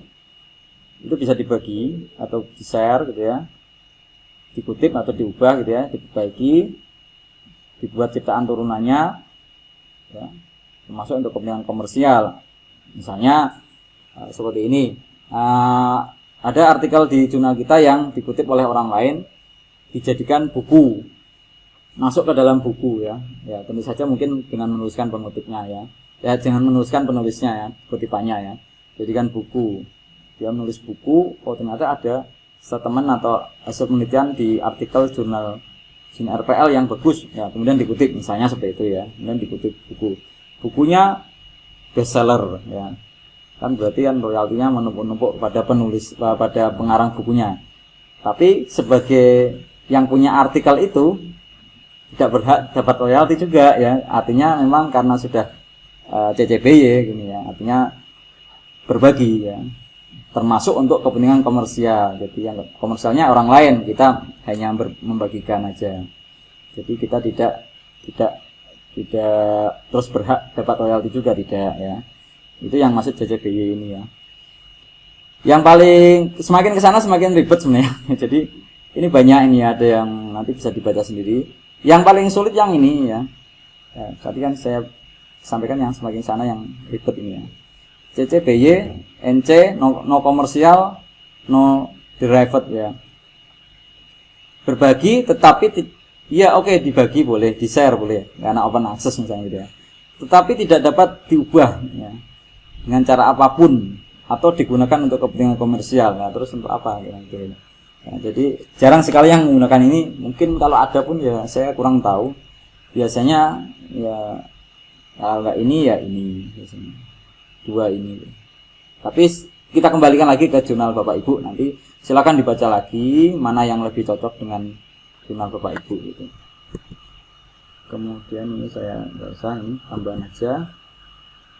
bisa dibagi atau di-share gitu ya, dikutip atau diubah gitu ya, diperbaiki, dibuat ciptaan turunannya ya, termasuk untuk kepentingan komersial. Misalnya seperti ini, ada artikel di jurnal kita yang dikutip oleh orang lain, dijadikan buku, masuk ke dalam buku ya, tentu saja mungkin dengan menuliskan pengutipnya ya, jangan menuliskan penulisnya ya, kutipannya ya, jadikan buku. Dia menulis buku, oh ternyata ada statement atau hasil penelitian di artikel jurnal RPL yang bagus ya, kemudian dikutip misalnya seperti itu ya, kemudian dikutip bukunya bestseller ya, kan berarti kan royaltinya menumpuk-numpuk pada penulis, pada pengarang bukunya. Tapi sebagai yang punya artikel itu tidak berhak dapat royalti juga ya, artinya memang karena sudah CCBY gini ya, artinya berbagi ya, termasuk untuk kepentingan komersial. Jadi yang komersialnya orang lain, kita hanya membagikan aja. Jadi kita tidak terus berhak dapat royalti juga, tidak ya. Itu yang maksud CCBY ini ya. Yang paling semakin kesana semakin ribet sebenarnya. Jadi Ini banyak ini, ada yang nanti bisa dibaca sendiri. Yang paling sulit yang ini ya. Tadi kan saya sampaikan yang semakin sana yang ribet ini ya. CCBY, NC, no komersial, no derived ya. Berbagi tetapi ya oke, dibagi boleh, di-share boleh, karena open access misalnya gitu ya. Tetapi tidak dapat diubah ya, dengan cara apapun atau digunakan untuk kepentingan komersial. Nah, terus untuk apa gitu. Ya, jadi jarang sekali yang menggunakan ini. Mungkin kalau ada pun ya saya kurang tahu. Biasanya ya kalau nggak ini ya ini biasanya. Dua ini. Tapi kita kembalikan lagi ke jurnal Bapak Ibu, nanti silakan dibaca lagi mana yang lebih cocok dengan jurnal Bapak Ibu gitu. Kemudian ini saya nggak usah, ini tambahan aja.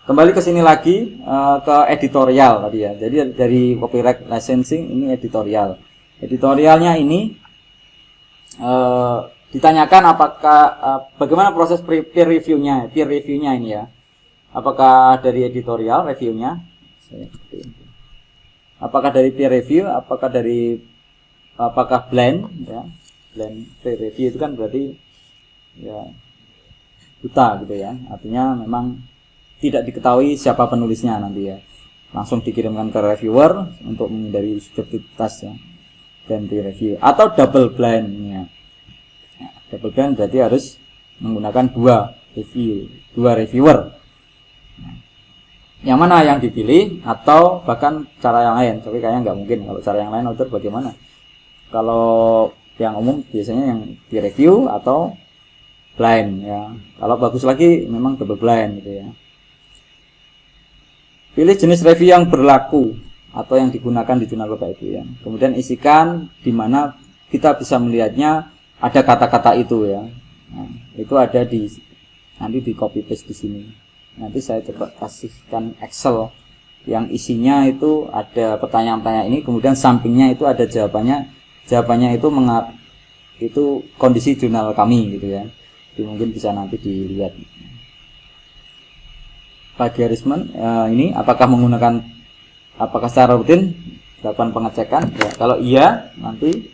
Kembali ke sini lagi ke editorial tadi ya. Jadi dari copyright licensing ini editorial. Editorialnya ini ditanyakan apakah bagaimana proses peer reviewnya ini ya. Apakah dari editorial reviewnya, apakah dari peer review, apakah blend ya. Blend peer review itu kan berarti ya buta gitu ya. Artinya memang tidak diketahui siapa penulisnya nanti ya. Langsung dikirimkan ke reviewer untuk menghindari subjektivitas ya. Dan peer review atau double blind ya. Double blind berarti harus menggunakan dua reviewer. Yang mana yang dipilih atau bahkan cara yang lain. Tapi kayaknya nggak mungkin kalau cara yang lain. Author bagaimana? Kalau yang umum biasanya yang di review atau blind ya. Kalau bagus lagi memang double blind gitu ya. Pilih jenis review yang berlaku atau yang digunakan di jurnal Bapak Ibu ya. Kemudian isikan di mana kita bisa melihatnya ada kata-kata itu ya. Nah, itu ada nanti di copy paste di sini. Nanti saya coba kasihkan Excel yang isinya itu ada pertanyaan-pertanyaan ini, kemudian sampingnya itu ada jawabannya. Jawabannya itu kondisi jurnal kami gitu ya. Jadi mungkin bisa nanti dilihat. Plagiarisme ini apakah secara rutin dilakukan pengecekan? Ya, kalau iya nanti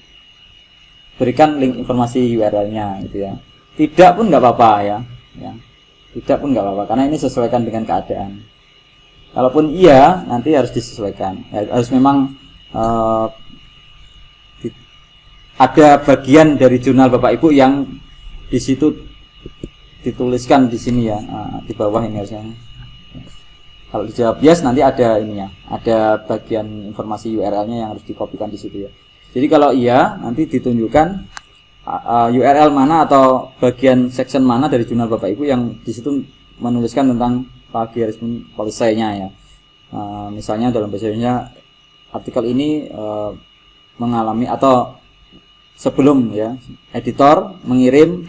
berikan link informasi URL-nya gitu ya. Tidak pun nggak apa-apa ya. Tidak pun nggak apa-apa karena ini sesuaikan dengan keadaan. Kalaupun iya nanti harus disesuaikan. Ya, harus memang ada bagian dari jurnal Bapak Ibu yang di situ dituliskan di sini ya, di bawah ini harusnya. Kalau dijawab yes nanti ada ininya, ada bagian informasi URL-nya yang harus dikopikan di situ ya. Jadi kalau iya nanti ditunjukkan URL mana atau bagian section mana dari jurnal Bapak Ibu yang di situ menuliskan tentang plagiarisme policy-nya ya. Misalnya dalam bahasa Indonesia artikel ini mengalami atau sebelum ya editor mengirim,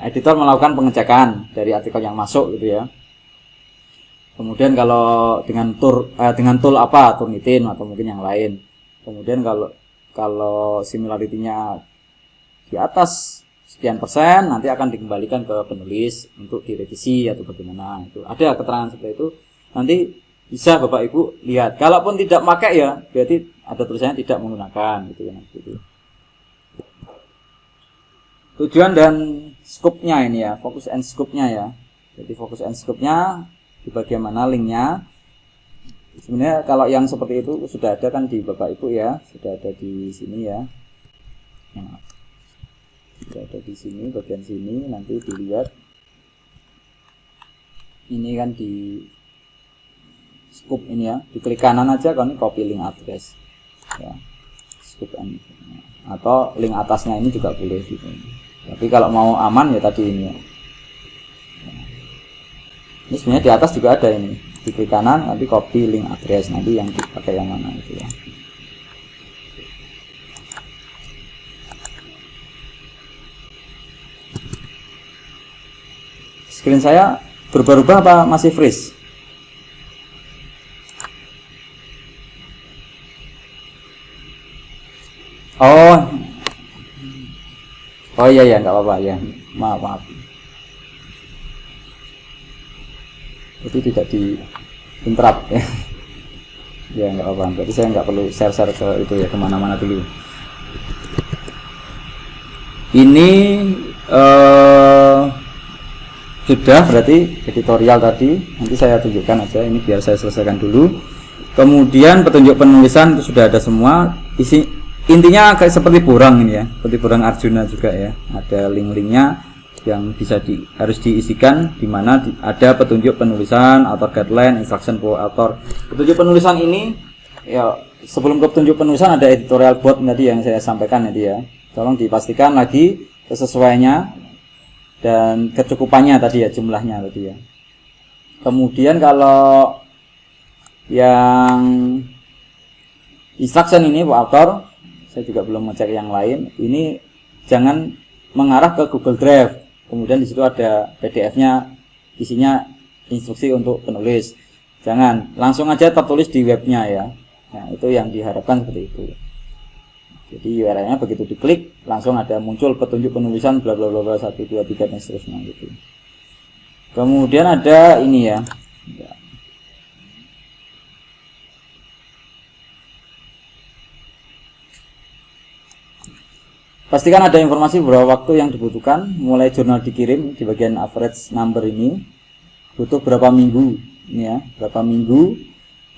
editor melakukan pengecekan dari artikel yang masuk gitu ya. Kemudian kalau dengan tool apa, Turnitin atau mungkin yang lain. Kemudian kalau similarity-nya di atas sekian persen nanti akan dikembalikan ke penulis untuk direvisi atau bagaimana. Itu ada keterangan seperti itu. Nanti bisa Bapak Ibu lihat. Kalaupun tidak pakai ya berarti ada tulisannya tidak menggunakan gitu ya. Gitu. Tujuan dan scope-nya ini ya, fokus and scope-nya ya. Jadi fokus and scope-nya di bagian mana linknya. Sebenarnya kalau yang seperti itu sudah ada kan di Bapak Ibu ya, sudah ada di sini ya. Nah, sudah ada di sini, bagian sini nanti dilihat. Ini kan di scope ini ya, diklik kanan aja kan copy link address. Ya. Scope and atau link atasnya ini juga boleh gitu. Tapi kalau mau aman ya tadi ini ya. Ini sebenarnya di atas juga ada ini. Di klik kanan nanti copy link address, nanti yang dipakai yang mana itu ya. Screen saya berubah-ubah apa masih freeze? Oh iya ya, nggak apa-apa ya. Maaf. Itu tidak di interrupt ya. Ya nggak apa-apa. Berarti saya nggak perlu share ke itu ya, kemana-mana dulu. Ini sudah berarti editorial tadi. Nanti saya tunjukkan aja ini biar saya selesaikan dulu. Kemudian petunjuk penulisan itu sudah ada semua. Intinya kayak seperti borang ini ya, seperti borang Arjuna juga ya. Ada link-linknya yang bisa harus diisikan, di mana ada petunjuk penulisan, author guideline, instruction for author. Petunjuk penulisan ini ya, sebelum ke petunjuk penulisan ada editorial board tadi yang saya sampaikan tadi ya. Tolong dipastikan lagi kesesuaiannya dan kecukupannya tadi ya, jumlahnya tadi ya. Kemudian kalau yang instruction ini for author, saya juga belum ngecek yang lain. Ini jangan mengarah ke Google Drive. Kemudian di situ ada PDF-nya, isinya instruksi untuk penulis. Jangan, langsung aja tertulis di webnya ya. Nah, itu yang diharapkan seperti itu. Jadi URL-nya begitu diklik, langsung ada muncul petunjuk penulisan bla bla bla 1 2 3 dan seterusnya gitu. Kemudian ada ini ya. Pastikan ada informasi beberapa waktu yang dibutuhkan. Mulai jurnal dikirim di bagian average number ini butuh berapa minggu ini ya, berapa minggu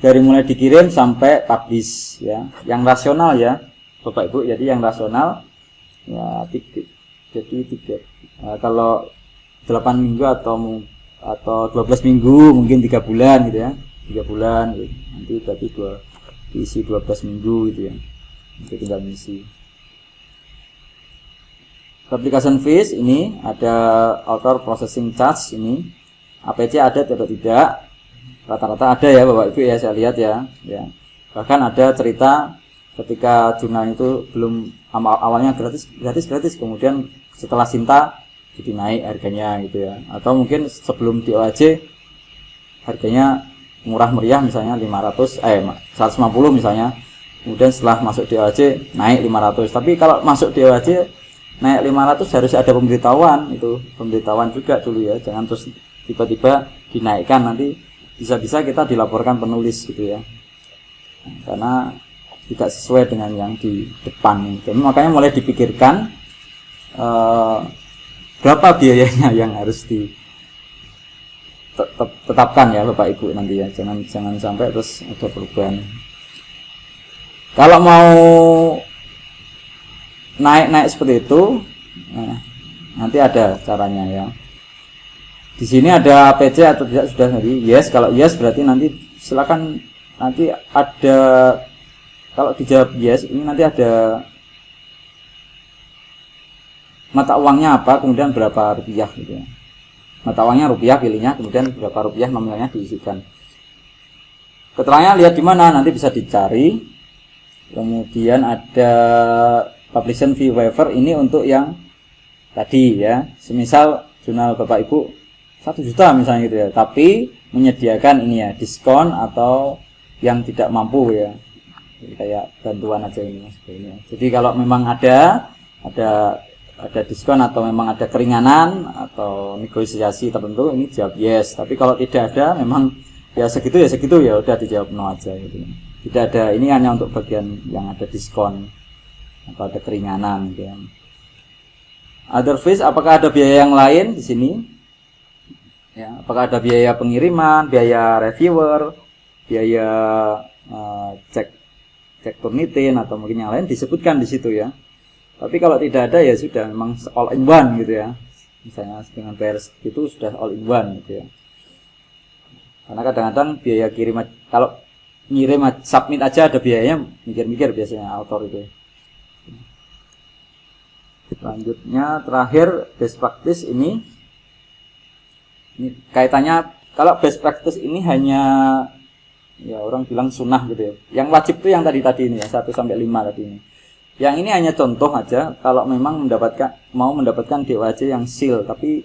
dari mulai dikirim sampai publish ya. Yang rasional ya Bapak Ibu, jadi yang rasional ya kalau 8 minggu atau 12 minggu, mungkin 3 bulan gitu ya, 3 bulan gitu. Nanti berarti diisi 12 minggu gitu ya, itu tinggal mengisi. Application fees ini ada author processing charge ini, APC ada atau tidak, rata-rata ada ya Bapak Ibu ya, saya lihat ya. Bahkan ada cerita ketika jurnal itu belum awalnya gratis, kemudian setelah Sinta jadi naik harganya gitu ya. Atau mungkin sebelum di OAJ harganya murah meriah misalnya 150 misalnya, kemudian setelah masuk di OAJ naik 500. Tapi kalau masuk di OAJ naik 500 harus ada pemberitahuan, itu pemberitahuan juga dulu ya, jangan terus tiba-tiba dinaikkan, nanti bisa-bisa kita dilaporkan penulis gitu ya, karena tidak sesuai dengan yang di depan. Jadi makanya mulai dipikirkan berapa biayanya yang harus ditetapkan ya Bapak Ibu nanti ya, jangan sampai terus ada perubahan. Kalau mau naik seperti itu, nah, nanti ada caranya ya. Di sini ada APC atau tidak sudah tadi. Yes, kalau yes berarti nanti silakan, nanti ada, kalau dijawab yes ini nanti ada mata uangnya apa, kemudian berapa rupiah gitu ya. Mata uangnya rupiah pilihnya, kemudian berapa rupiah nominalnya diisikan. Keterangannya lihat di mana, nanti bisa dicari. Kemudian ada publication fee waiver, ini untuk yang tadi ya, semisal jurnal Bapak Ibu 1 juta misalnya gitu ya, tapi menyediakan ini ya, diskon atau yang tidak mampu ya, jadi kayak bantuan aja ini ya. Jadi kalau memang ada diskon atau memang ada keringanan atau negosiasi tertentu, ini jawab yes. Tapi kalau tidak ada, memang ya segitu ya udah dijawab no aja gitu. Tidak ada, ini hanya untuk bagian yang ada diskon atau ada keringanan gitu ya. Other fees, apakah ada biaya yang lain di sini? Ya, apakah ada biaya pengiriman, biaya reviewer, biaya cek Turnitin atau mungkin yang lain disebutkan di situ ya. Tapi kalau tidak ada ya sudah, memang all in one gitu ya. Misalnya dengan bayar itu sudah all in one gitu ya. Karena kadang-kadang biaya kirim, kalau ngirim submit aja ada biayanya, mikir-mikir biasanya author itu. Selanjutnya terakhir best practice ini kaitannya, kalau best practice ini hanya ya orang bilang sunnah gitu ya. Yang wajib itu yang tadi ini ya, 1 sampai 5 tadi ini. Yang ini hanya contoh aja kalau memang mau mendapatkan DOAJ yang seal, tapi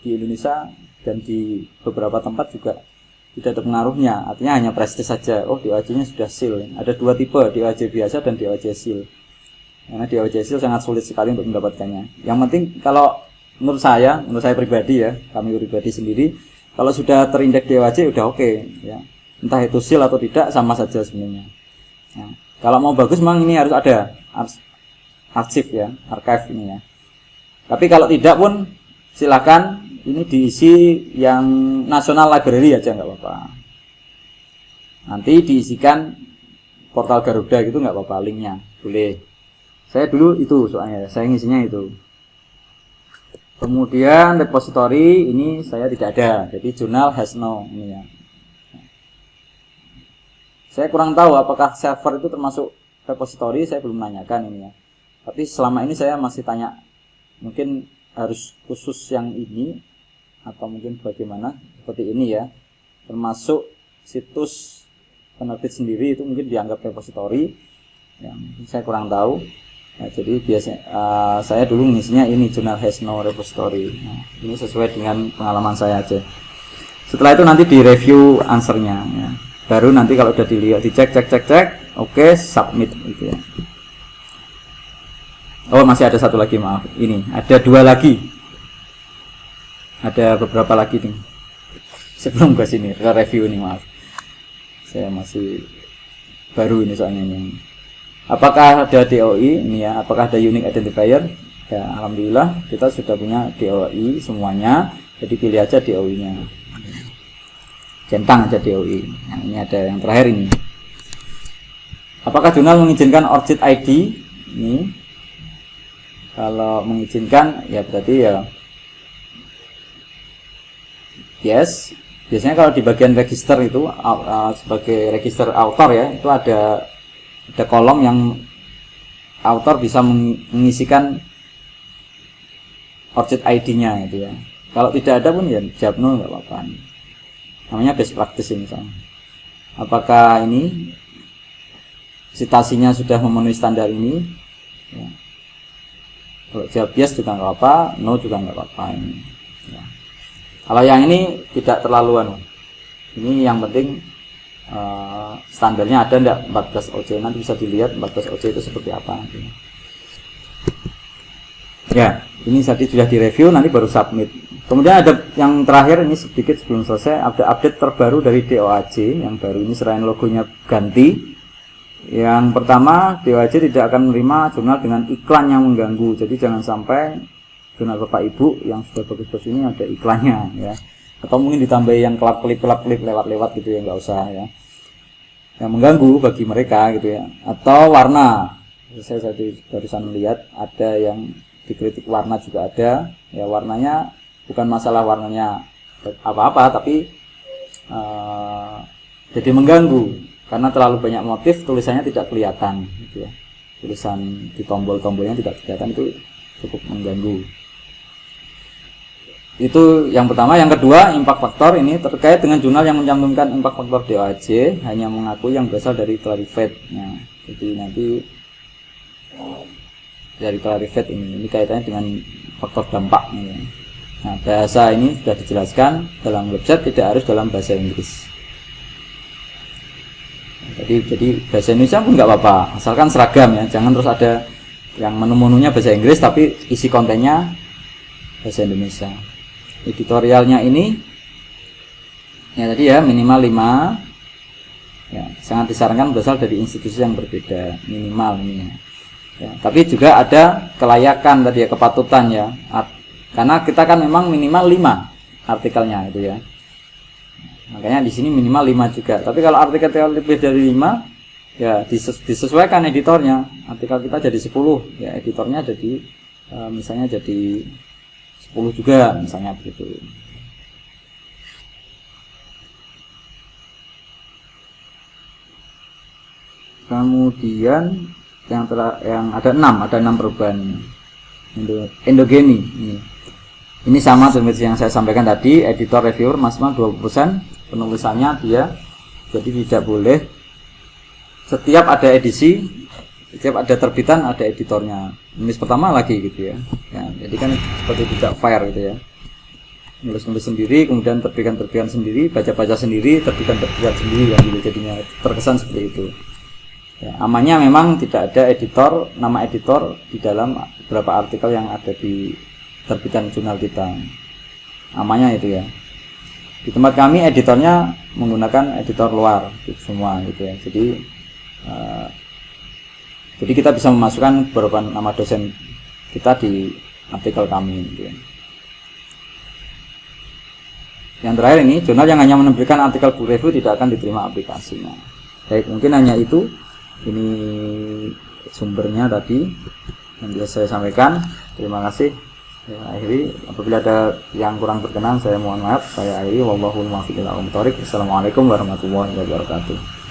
di Indonesia dan di beberapa tempat juga tidak ada pengaruhnya. Artinya hanya prestis saja. Oh, DOAJ-nya sudah seal. Ada 2 tipe, DOAJ biasa dan DOAJ seal. Karena DOAJ seal sangat sulit sekali untuk mendapatkannya. Yang penting kalau menurut saya pribadi ya, kami pribadi sendiri, kalau sudah terindeks DOAJ udah oke ya. Entah itu seal atau tidak sama saja sebenarnya. Nah, kalau mau bagus memang ini harus ada arsip ya, archive ini ya. Tapi kalau tidak pun silakan ini diisi yang National Library aja nggak apa-apa. Nanti diisikan portal Garuda gitu nggak apa-apa, linknya boleh. Saya dulu itu soalnya saya ngisinya itu. Kemudian repository ini saya tidak ada, jadi journal has no ini ya. Saya kurang tahu apakah server itu termasuk repository, saya belum nanyakan ini ya. Tapi selama ini saya masih tanya, mungkin harus khusus yang ini atau mungkin bagaimana seperti ini ya. Termasuk situs penerbit sendiri itu mungkin dianggap repository, yang saya kurang tahu. Nah, jadi biasanya saya dulu ngisinya ini journal has no repository. Nah, ini sesuai dengan pengalaman saya aja. Setelah itu nanti direview answernya ya. Baru nanti kalau udah dilihat dicek oke, submit gitu ya. Oh, masih ada satu lagi, maaf. Ini ada dua lagi. Ada beberapa lagi nih. Sebelum ke sini ke review ini, maaf. Saya masih baru ini soalnya ini. Apakah ada DOI ini ya? Apakah ada unique identifier? Ya, alhamdulillah kita sudah punya DOI semuanya. Jadi pilih aja DOI-nya. Centang aja DOI. Nah, ini ada yang terakhir ini. Apakah jurnal mengizinkan ORCID ID? Ini. Kalau mengizinkan ya berarti ya yes. Biasanya kalau di bagian register itu sebagai register author ya, itu ada kolom yang author bisa mengisikan ORCID ID-nya gitu ya. Kalau tidak ada pun ya jawab no, nggak apa-apa. Namanya best practice ini sama. Apakah ini citasinya sudah memenuhi standar ini? Ya. Kalau jawab yes juga nggak apa, no juga nggak apa-apa ini. Ya. Kalau yang ini tidak terlalu ini yang penting standarnya ada enggak 14 OC, nanti bisa dilihat 14 OC itu seperti apa nanti. Ya, ini tadi sudah direview, nanti baru submit. Kemudian ada yang terakhir ini sedikit sebelum selesai, ada update terbaru dari DOAJ yang baru ini selain logonya ganti. Yang pertama, DOAJ tidak akan menerima jurnal dengan iklan yang mengganggu. Jadi jangan sampai jurnal Bapak Ibu yang sudah bagus-bagus ini ada iklannya ya. Atau mungkin ditambah yang kelap-kelip lewat-lewat gitu ya, nggak usah ya. Yang mengganggu bagi mereka gitu ya. Atau warna. Saya barusan melihat ada yang dikritik warna juga ada. Ya warnanya bukan masalah warnanya apa-apa, tapi jadi mengganggu karena terlalu banyak motif, tulisannya tidak kelihatan gitu ya. Tulisan di tombol-tombolnya tidak kelihatan, itu cukup mengganggu. Itu yang pertama. Yang kedua, impact factor ini terkait dengan jurnal yang mencantumkan impact factor DOAJ hanya mengakui yang berasal dari Clarivate. Nah, jadi nanti dari Clarivate ini kaitannya dengan faktor dampak ini. Nah, bahasa ini sudah dijelaskan dalam website, tidak harus dalam bahasa Inggris. Jadi bahasa Indonesia pun nggak apa-apa, asalkan seragam ya. Jangan terus ada yang menu-menunya bahasa Inggris tapi isi kontennya bahasa Indonesia. Editorialnya ini ya tadi ya minimal 5 ya, sangat disarankan berasal dari institusi yang berbeda minimal ini ya. Tapi juga ada kelayakan tadi ya, kepatutan ya, karena kita kan memang minimal 5 artikelnya itu ya, makanya di sini minimal 5 juga. Tapi kalau artikel lebih dari 5 ya disesuaikan editornya. Artikel kita jadi 10 ya, editornya jadi misalnya jadi 10 juga misalnya begitu. Kemudian yang ada 6 perubahan endogeni ini sama seperti yang saya sampaikan tadi. Editor reviewer maksimal 20% penulisannya dia, jadi tidak boleh setiap ada edisi, setiap ada terbitan ada editornya. Nulis pertama lagi gitu ya. Jadi kan seperti tidak fair gitu ya. Nulis sendiri, kemudian terbitan sendiri, baca sendiri, terbitan sendiri gitu. Jadinya terkesan seperti itu. Ya, amannya memang tidak ada editor, nama editor di dalam beberapa artikel yang ada di terbitan jurnal kita. Amannya itu ya. Di tempat kami editornya menggunakan editor luar gitu, semua gitu ya. Jadi kita bisa memasukkan beberapa nama dosen kita di artikel kami gitu ya. Yang terakhir ini, jurnal yang hanya menerbitkan artikel buku review tidak akan diterima aplikasinya. Baik, mungkin hanya itu. Ini sumbernya tadi yang bisa saya sampaikan. Terima kasih. Saya akhiri. Apabila ada yang kurang berkenan, saya mohon maaf. Saya akhiri. Wallahul muwaffiq ila aqwamit thoriq. Assalamualaikum warahmatullahi wabarakatuh.